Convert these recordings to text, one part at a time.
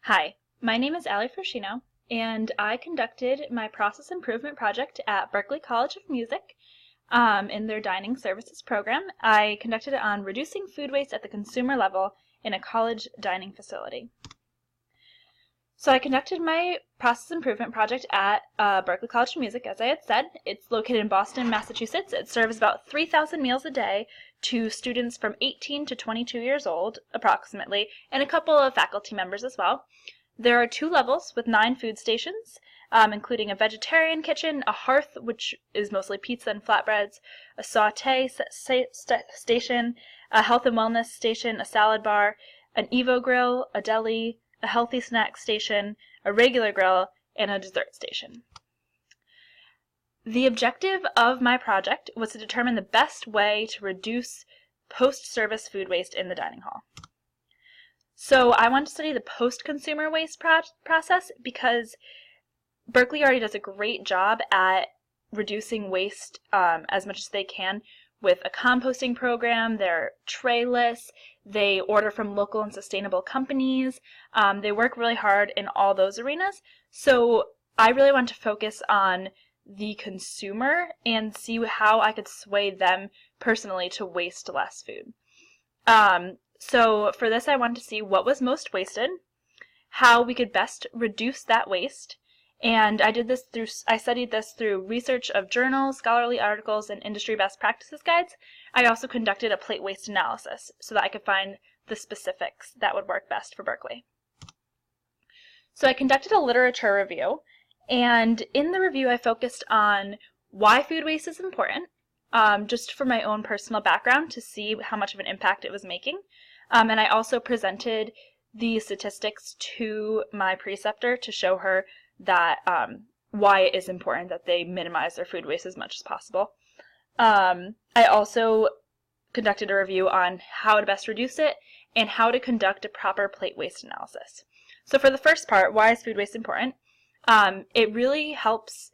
Hi, my name is Allie Fruscino, and I conducted my process improvement project at Berklee College of Music in their dining services program. I conducted it on reducing food waste at the consumer level in a college dining facility. So I conducted my process improvement project at Berklee College of Music, as I had said. It's located in Boston, Massachusetts. It serves about 3,000 meals a day to students from 18 to 22 years old, approximately, and a couple of faculty members as well. There are 2 levels with 9 food stations, including a vegetarian kitchen, a hearth, which is mostly pizza and flatbreads, a sauté station, a health and wellness station, a salad bar, an Evo grill, a deli, a healthy snack station, a regular grill, and a dessert station. The objective of my project was to determine the best way to reduce post-service food waste in the dining hall. So I wanted to study the post-consumer waste process because Berklee already does a great job at reducing waste as much as they can with a composting program. They're trayless. They order from local and sustainable companies. They work really hard in all those arenas. So I really want to focus on the consumer and see how I could sway them personally to waste less food. So for this, I wanted to see what was most wasted, how we could best reduce that waste, and I studied this through research of journals, scholarly articles, and industry best practices guides. I also conducted a plate waste analysis so that I could find the specifics that would work best for Berklee. So I conducted a literature review, and in the review I focused on why food waste is important, just for my own personal background to see how much of an impact it was making. And I also presented the statistics to my preceptor to show her that why it is important that they minimize their food waste as much as possible. I also conducted a review on how to best reduce it and how to conduct a proper plate waste analysis. So for the first part, why is food waste important? It really helps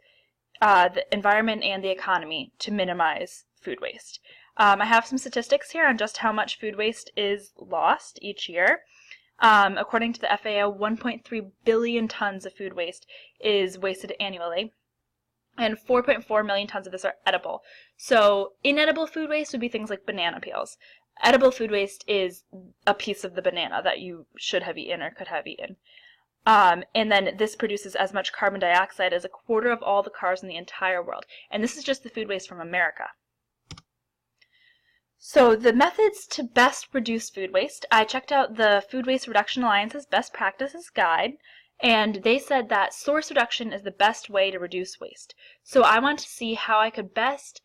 the environment and the economy to minimize food waste. I have some statistics here on just how much food waste is lost each year. According to the FAO, 1.3 billion tons of food waste is wasted annually, and 4.4 million tons of this are edible. So inedible food waste would be things like banana peels. Edible food waste is a piece of the banana that you should have eaten or could have eaten. And then this produces as much carbon dioxide as 1/4 of all the cars in the entire world. And this is just the food waste from America. So the methods to best reduce food waste, I checked out the Food Waste Reduction Alliance's Best Practices Guide, and they said that source reduction is the best way to reduce waste. So I want to see how I could best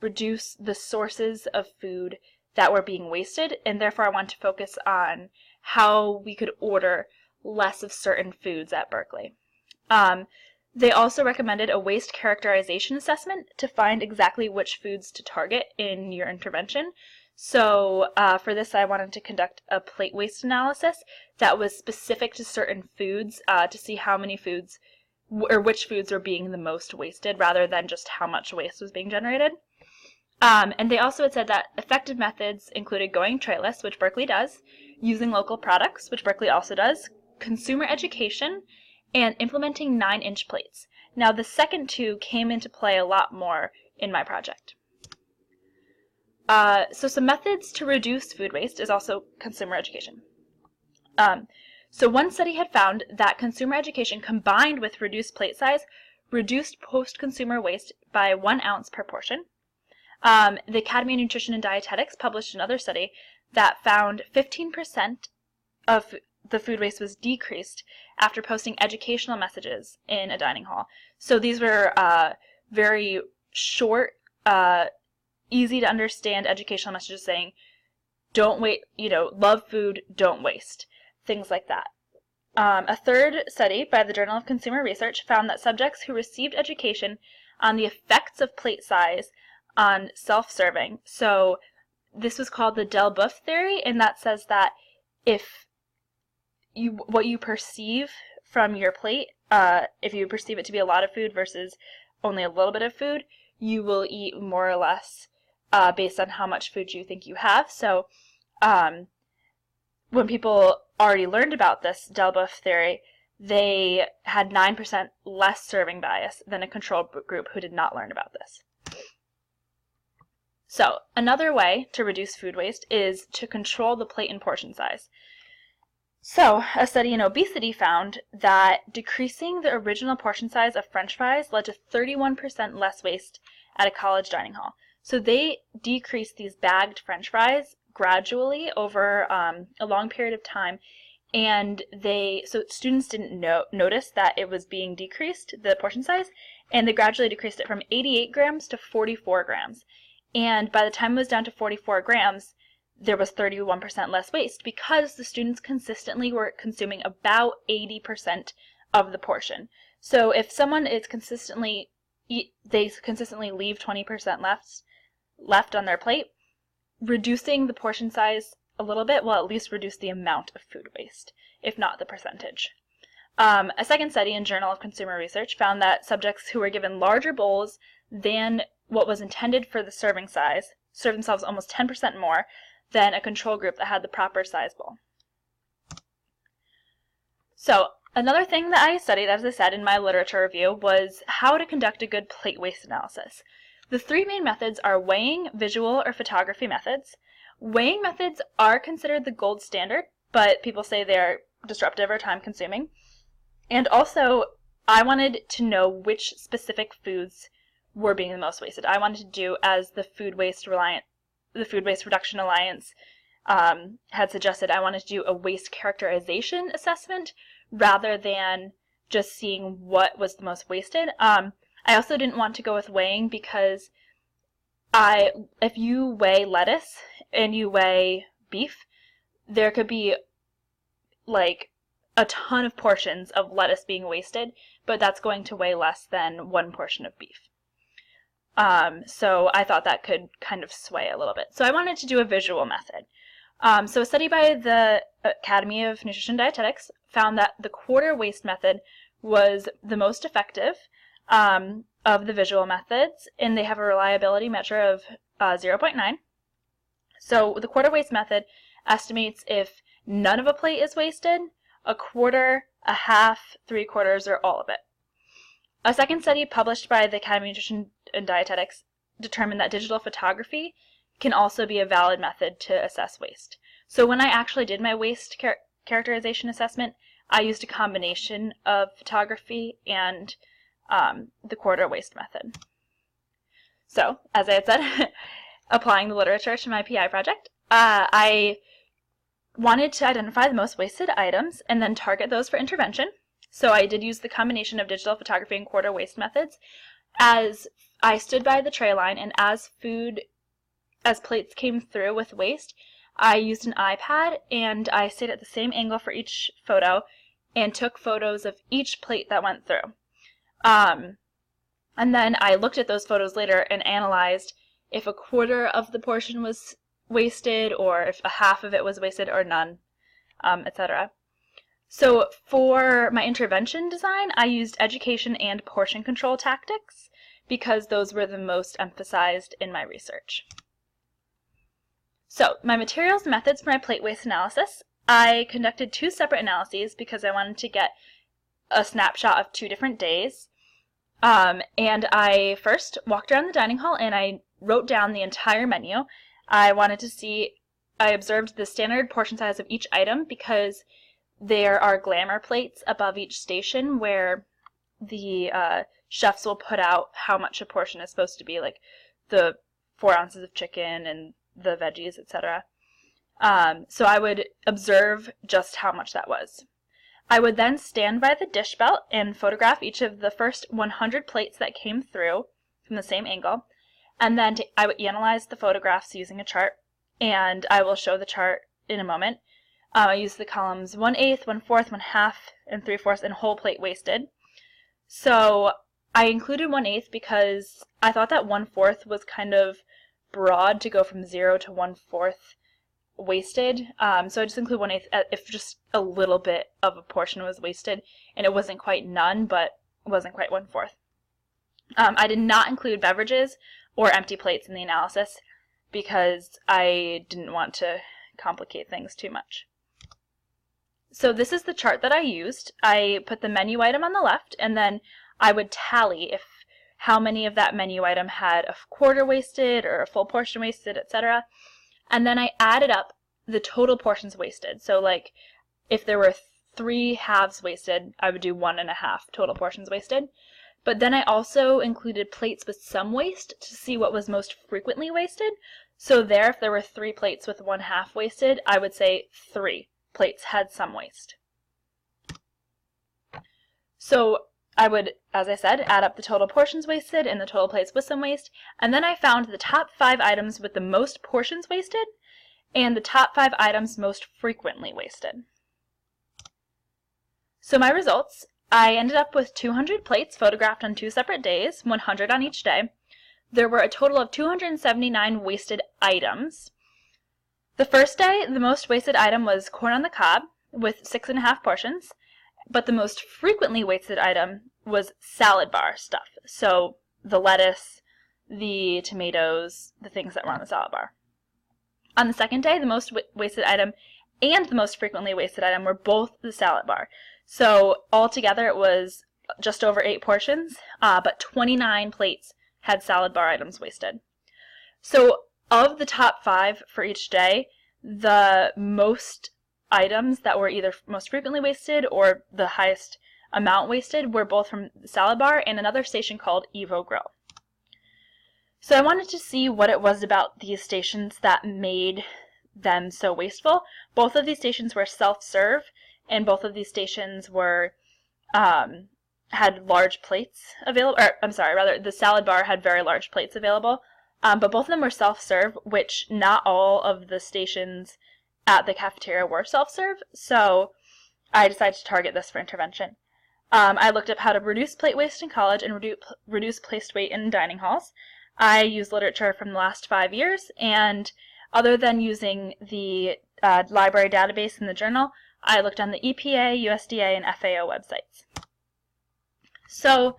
reduce the sources of food that were being wasted, and therefore I want to focus on how we could order less of certain foods at Berklee. They also recommended a waste characterization assessment to find exactly which foods to target in your intervention. So for this, I wanted to conduct a plate waste analysis that was specific to certain foods to see how many foods or which foods were being the most wasted rather than just how much waste was being generated. And they also had said that effective methods included going trayless, which Berklee does, using local products, which Berklee also does, consumer education, and implementing 9-inch plates. Now the second 2 came into play a lot more in my project. So some methods to reduce food waste is also consumer education. So one study had found that consumer education combined with reduced plate size reduced post-consumer waste by 1 ounce per portion. The Academy of Nutrition and Dietetics published another study that found 15% of the food waste was decreased after posting educational messages in a dining hall. So these were very short, easy to understand educational messages saying, don't wait, love food, don't waste, things like that. A third study by the Journal of Consumer Research found that subjects who received education on the effects of plate size on self-serving, so this was called the Delboeuf theory, and that says that if what you perceive from your plate, if you perceive it to be a lot of food versus only a little bit of food, you will eat more or less based on how much food you think you have. So when people already learned about this Delboeuf theory, they had 9% less serving bias than a control group who did not learn about this. So, another way to reduce food waste is to control the plate and portion size. So, a study in obesity found that decreasing the original portion size of French fries led to 31% less waste at a college dining hall. So they decreased these bagged French fries gradually over a long period of time, and so students didn't notice that it was being decreased, the portion size, and they gradually decreased it from 88 grams to 44 grams. And by the time it was down to 44 grams, there was 31% less waste because the students consistently were consuming about 80% of the portion. So if someone is consistently leave 20% left on their plate, reducing the portion size a little bit will at least reduce the amount of food waste, if not the percentage. A second study in Journal of Consumer Research found that subjects who were given larger bowls than what was intended for the serving size served themselves almost 10% more than a control group that had the proper size bowl. So, another thing that I studied, as I said in my literature review, was how to conduct a good plate waste analysis. The three main methods are weighing, visual, or photography methods. Weighing methods are considered the gold standard, but people say they're disruptive or time-consuming. And also, I wanted to know which specific foods were being the most wasted. I wanted to do, as the Food Waste Reduction Alliance had suggested, I wanted to do a waste characterization assessment rather than just seeing what was the most wasted. I also didn't want to go with weighing because if you weigh lettuce and you weigh beef, there could be like a ton of portions of lettuce being wasted, but that's going to weigh less than one portion of beef. So I thought that could kind of sway a little bit. So I wanted to do a visual method. So a study by the Academy of Nutrition and Dietetics found that the quarter waste method was the most effective of the visual methods, and they have a reliability measure of 0.9. So the quarter waste method estimates if none of a plate is wasted, a quarter, a half, 3/4, or all of it. A second study published by the Academy of Nutrition and Dietetics determined that digital photography can also be a valid method to assess waste. So when I actually did my waste characterization assessment, I used a combination of photography and the quarter waste method. So, as I had said, applying the literature to my PI project, I wanted to identify the most wasted items and then target those for intervention. So I did use the combination of digital photography and quarter waste methods. As I stood by the tray line and as plates came through with waste, I used an iPad and I stayed at the same angle for each photo and took photos of each plate that went through. And then I looked at those photos later and analyzed if a quarter of the portion was wasted or if a half of it was wasted or none, etc. So for my intervention design, I used education and portion control tactics because those were the most emphasized in my research. So my materials and methods for my plate waste analysis, I conducted 2 separate analyses because I wanted to get a snapshot of 2 different days. And I first walked around the dining hall and I wrote down the entire menu. I observed the standard portion size of each item because there are glamour plates above each station where the chefs will put out how much a portion is supposed to be, like the 4 ounces of chicken and the veggies, etc. So I would observe just how much that was. I would then stand by the dish belt and photograph each of the first 100 plates that came through from the same angle, and then I would analyze the photographs using a chart, and I will show the chart in a moment. I use the columns 1/8, 1/4, 1/2, and 3/4, and whole plate wasted. So I included 1/8 because I thought that 1/4 was kind of broad to go from 0 to 1/4 wasted. So I just include 1/8 if just a little bit of a portion was wasted, and it wasn't quite none, but it wasn't quite 1/4. I did not include beverages or empty plates in the analysis because I didn't want to complicate things too much. So this is the chart that I used. I put the menu item on the left, and then I would tally if how many of that menu item had a quarter wasted or a full portion wasted, etc. And then I added up the total portions wasted. So like if there were 3 halves wasted, I would do 1.5 total portions wasted. But then I also included plates with some waste to see what was most frequently wasted. So there, if there were 3 plates with 1/2 wasted, I would say 3 plates had some waste. So I would, as I said, add up the total portions wasted and the total plates with some waste, and then I found the top 5 items with the most portions wasted and the top 5 items most frequently wasted. So my results, I ended up with 200 plates photographed on 2 separate days, 100 on each day. There were a total of 279 wasted items. The first day, the most wasted item was corn on the cob with 6.5 portions, but the most frequently wasted item was salad bar stuff. So the lettuce, the tomatoes, the things that were on the salad bar. On the second day, the most wasted item and the most frequently wasted item were both the salad bar. So altogether it was just over 8 portions, but 29 plates had salad bar items wasted. So of the top 5 for each day, the most items that were either most frequently wasted or the highest amount wasted were both from the salad bar and another station called Evo Grill. So I wanted to see what it was about these stations that made them so wasteful. Both of these stations were self-serve, and both of these stations were had large plates available, or I'm sorry, rather the salad bar had very large plates available, but both of them were self-serve, which not all of the stations at the cafeteria were self-serve, so I decided to target this for intervention. I looked up how to reduce plate waste in college and reduce plate waste in dining halls. I used literature from the last 5 years, and other than using the library database in the journal, I looked on the EPA, USDA, and FAO websites. So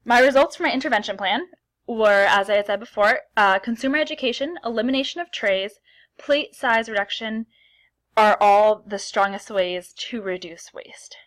my results for my intervention plan were, as I had said before, consumer education, elimination of trays, plate size reduction are all the strongest ways to reduce waste.